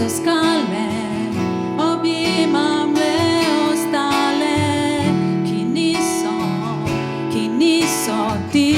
so skale, objemam le ostale, ki niso ti.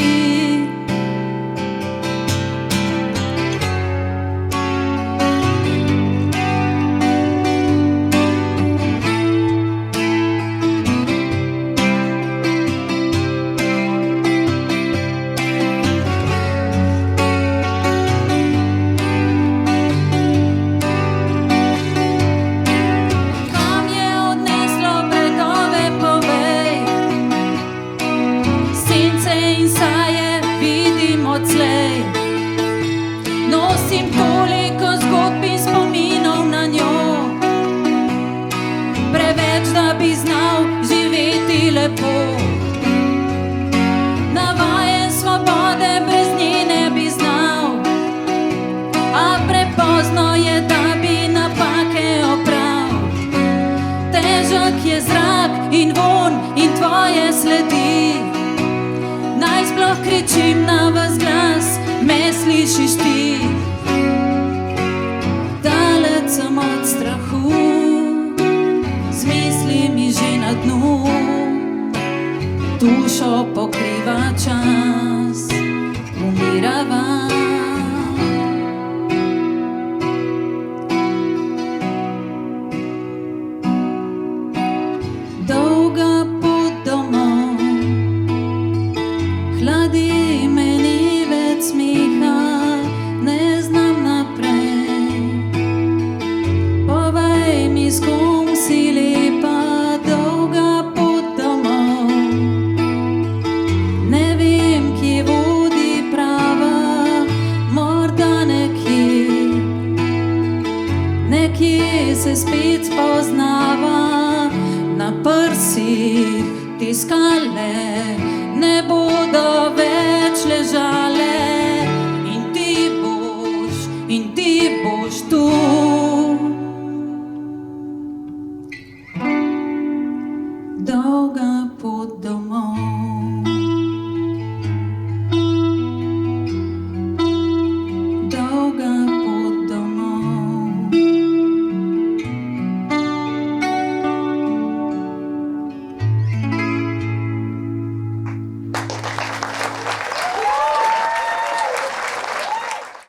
Nosim toliko zgodb in spominov na njo, preveč, da bi znal živeti lepo. Navajen svobode brez nje ne bi znal, a prepozno je, da bi napake oprav. Težak je zrak in vonj in tvoje sledi, naj sploh kričim na vas glas, me slišiš ti. Daleč sem od strahu, z mislimi že na dnu, dušo pokriva čas, umirava. Dolga pot domov, hladi me, ni več smeha, ne znam naprej. Povej mi, s kom si lepa, dolga pot domov. Ne vem, kje vodi prava, morda nekje se spet spoznava. Na prsih ti skale ne bodo več ležale, in ti boš tu.